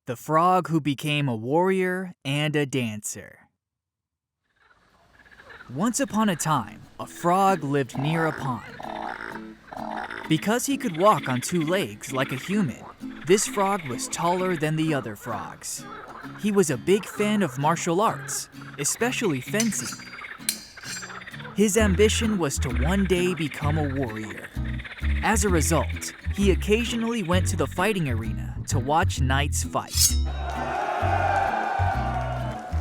The Frog Who Became a Warrior and a Dancer. Once upon a time, a frog lived near a pond. Because he could walk on two legs like a human, this frog was taller than the other frogs. He was a big fan of martial arts, especially fencing. His ambition was to one day become a warrior. As a result, he occasionally went to the fighting arena to watch knights fight.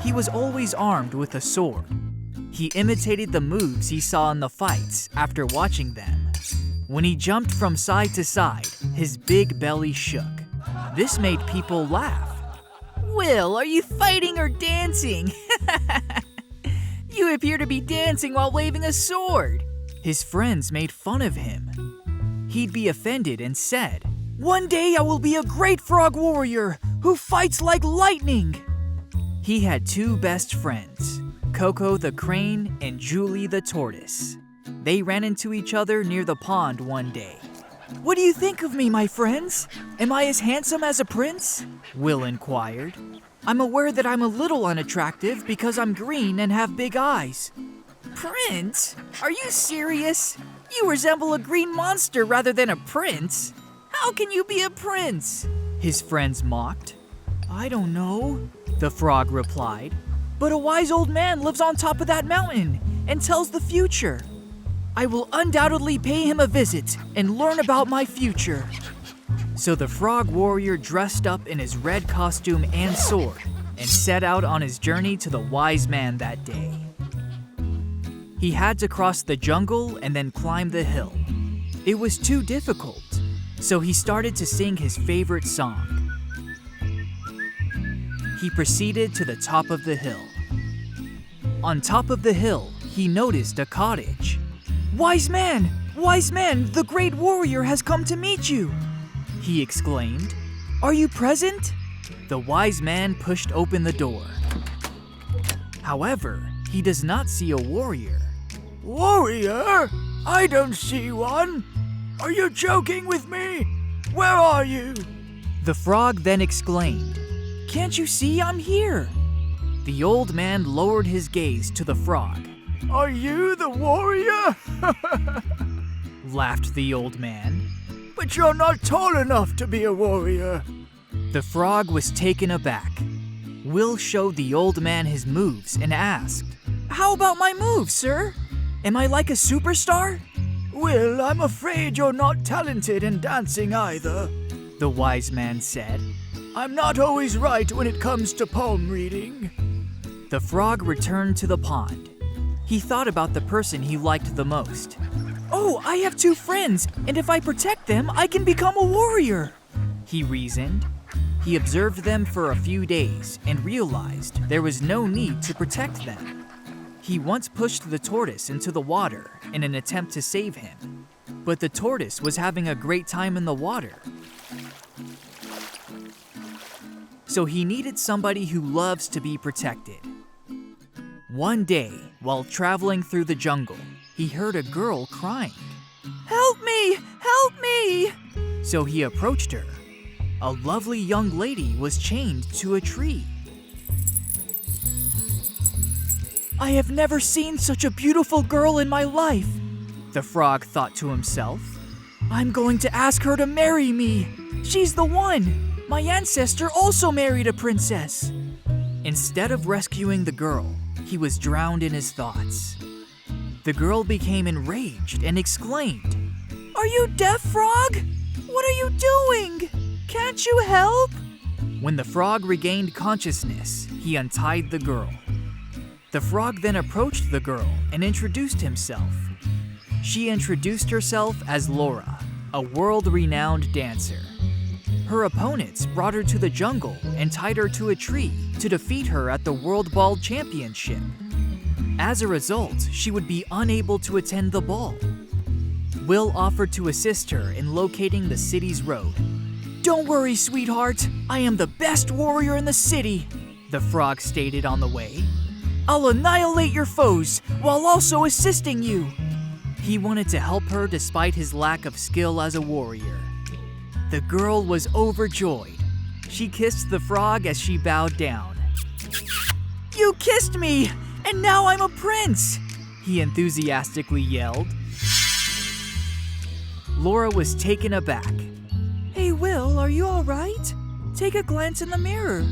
He was always armed with a sword. He imitated the moves he saw in the fights after watching them. When he jumped from side to side, his big belly shook. This made people laugh. "Will, are you fighting or dancing?" "You appear to be dancing while waving a sword." His friends made fun of him. He'd be offended and said, "One day I will be a great frog warrior who fights like lightning." He had two best friends, Coco the crane and Julie the tortoise. They ran into each other near the pond one day. "What do you think of me, my friends? Am I as handsome as a prince?" Will inquired. "I'm aware that I'm a little unattractive because I'm green and have big eyes." "Prince? Are you serious? You resemble a green monster rather than a prince. How can you be a prince?" His friends mocked. "I don't know," the frog replied. "But a wise old man lives on top of that mountain and tells the future. I will undoubtedly pay him a visit and learn about my future." So the frog warrior dressed up in his red costume and sword and set out on his journey to the wise man that day. He had to cross the jungle and then climb the hill. It was too difficult, so he started to sing his favorite song. He proceeded to the top of the hill. On top of the hill, he noticed a cottage. Wise man, the great warrior has come to meet you," he exclaimed. "Are you present?" The wise man pushed open the door. However, he does not see a warrior. "Warrior? I don't see one. Are you joking with me? Where are you?" The frog then exclaimed, "Can't you see I'm here?" The old man lowered his gaze to the frog. "Are you the warrior?" laughed the old man. "But you're not tall enough to be a warrior." The frog was taken aback. Will showed the old man his moves and asked, "How about my moves, sir? Am I like a superstar?" "Will, I'm afraid you're not talented in dancing either," the wise man said. "I'm not always right when it comes to palm reading." The frog returned to the pond. He thought about the person he liked the most. "Oh, I have two friends, and if I protect them, I can become a warrior," he reasoned. He observed them for a few days and realized there was no need to protect them. He once pushed the tortoise into the water in an attempt to save him, but the tortoise was having a great time in the water. So he needed somebody who loves to be protected. One day, while traveling through the jungle, he heard a girl crying. "Help me! Help me!" So he approached her. A lovely young lady was chained to a tree. "I have never seen such a beautiful girl in my life," the frog thought to himself. "I'm going to ask her to marry me. She's the one. My ancestor also married a princess." Instead of rescuing the girl, he was drowned in his thoughts. The girl became enraged and exclaimed, "Are you deaf, frog? What are you doing? Can't you help?" When the frog regained consciousness, he untied the girl. The frog then approached the girl and introduced himself. She introduced herself as Laura, a world-renowned dancer. Her opponents brought her to the jungle and tied her to a tree to defeat her at the World Ball Championship. As a result, she would be unable to attend the ball. Will offered to assist her in locating the city's road. "Don't worry, sweetheart. I am the best warrior in the city," the frog stated on the way. "I'll annihilate your foes while also assisting you." He wanted to help her despite his lack of skill as a warrior. The girl was overjoyed. She kissed the frog as she bowed down. "You kissed me, and now I'm a prince!" he enthusiastically yelled. Laura was taken aback. "Hey, Will, are you all right? Take a glance in the mirror.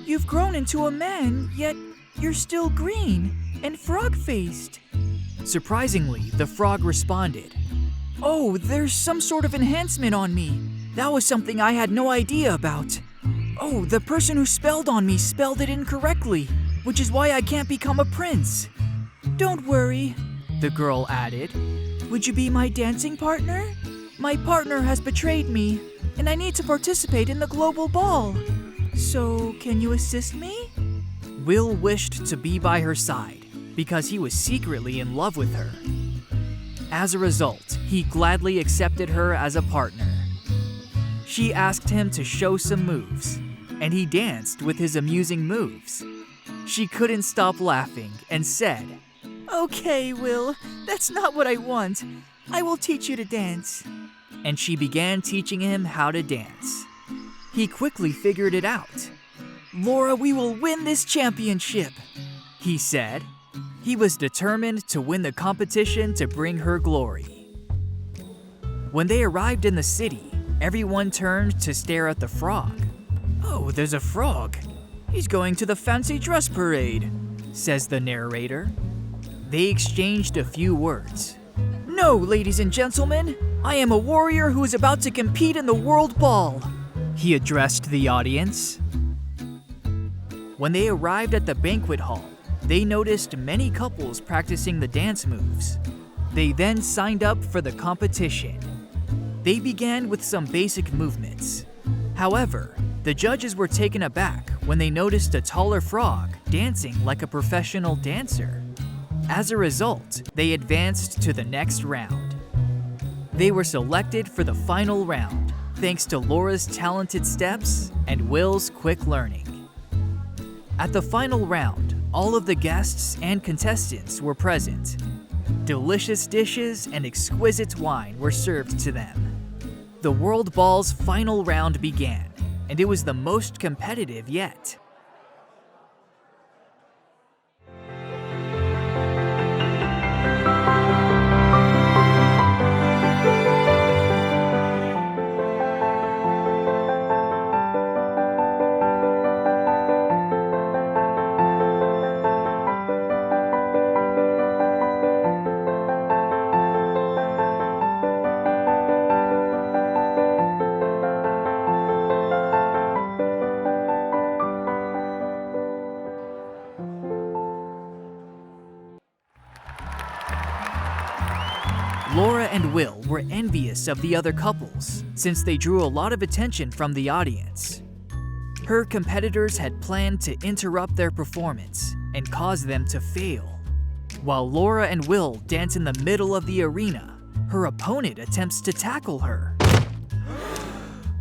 You've grown into a man, yet you're still green and frog-faced." Surprisingly, the frog responded, "Oh, there's some sort of enhancement on me. That was something I had no idea about. Oh, the person who spelled on me spelled it incorrectly, which is why I can't become a prince." "Don't worry," the girl added. "Would you be my dancing partner? My partner has betrayed me, and I need to participate in the global ball. So, can you assist me?" Will wished to be by her side because he was secretly in love with her. As a result, he gladly accepted her as a partner. She asked him to show some moves, and he danced with his amusing moves. She couldn't stop laughing and said, "Okay, Will, that's not what I want. I will teach you to dance." And she began teaching him how to dance. He quickly figured it out. "Laura, we will win this championship," he said. He was determined to win the competition to bring her glory. When they arrived in the city, everyone turned to stare at the frog. "Oh, there's a frog. He's going to the fancy dress parade," says the narrator. They exchanged a few words. "No, ladies and gentlemen, I am a warrior who is about to compete in the World Ball," he addressed the audience. When they arrived at the banquet hall, they noticed many couples practicing the dance moves. They then signed up for the competition. They began with some basic movements. However, the judges were taken aback when they noticed a taller frog dancing like a professional dancer. As a result, they advanced to the next round. They were selected for the final round, thanks to Laura's talented steps and Will's quick learning. At the final round, all of the guests and contestants were present. Delicious dishes and exquisite wine were served to them. The World Ball's final round began, and it was the most competitive yet. Laura and Will were envious of the other couples, since they drew a lot of attention from the audience. Her competitors had planned to interrupt their performance and cause them to fail. While Laura and Will dance in the middle of the arena, her opponent attempts to tackle her.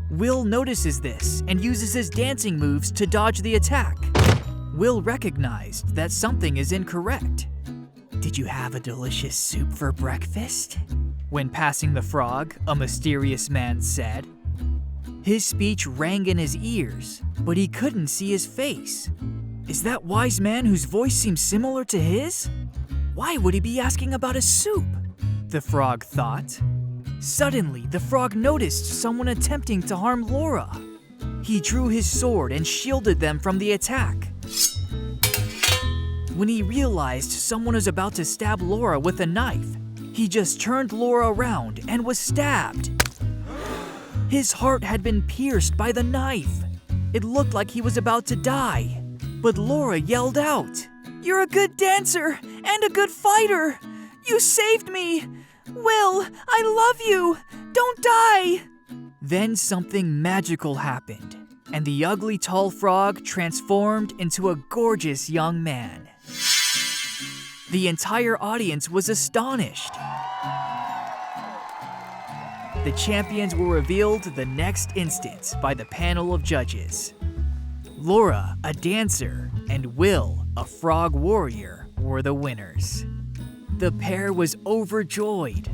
Will notices this and uses his dancing moves to dodge the attack. Will recognized that something is incorrect. "Did you have a delicious soup for breakfast?" When passing the frog, a mysterious man said. His speech rang in his ears, but he couldn't see his face. Is that wise man whose voice seems similar to his? Why would he be asking about a soup? The frog thought. Suddenly, the frog noticed someone attempting to harm Laura. He drew his sword and shielded them from the attack. When he realized someone was about to stab Laura with a knife, he just turned Laura around and was stabbed. His heart had been pierced by the knife. It looked like he was about to die. But Laura yelled out, "You're a good dancer and a good fighter! You saved me! Will, I love you! Don't die!" Then something magical happened, and the ugly tall frog transformed into a gorgeous young man. The entire audience was astonished. The champions were revealed the next instant by the panel of judges. Laura, a dancer, and Will, a frog warrior, were the winners. The pair was overjoyed.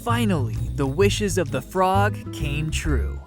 Finally, the wishes of the frog came true.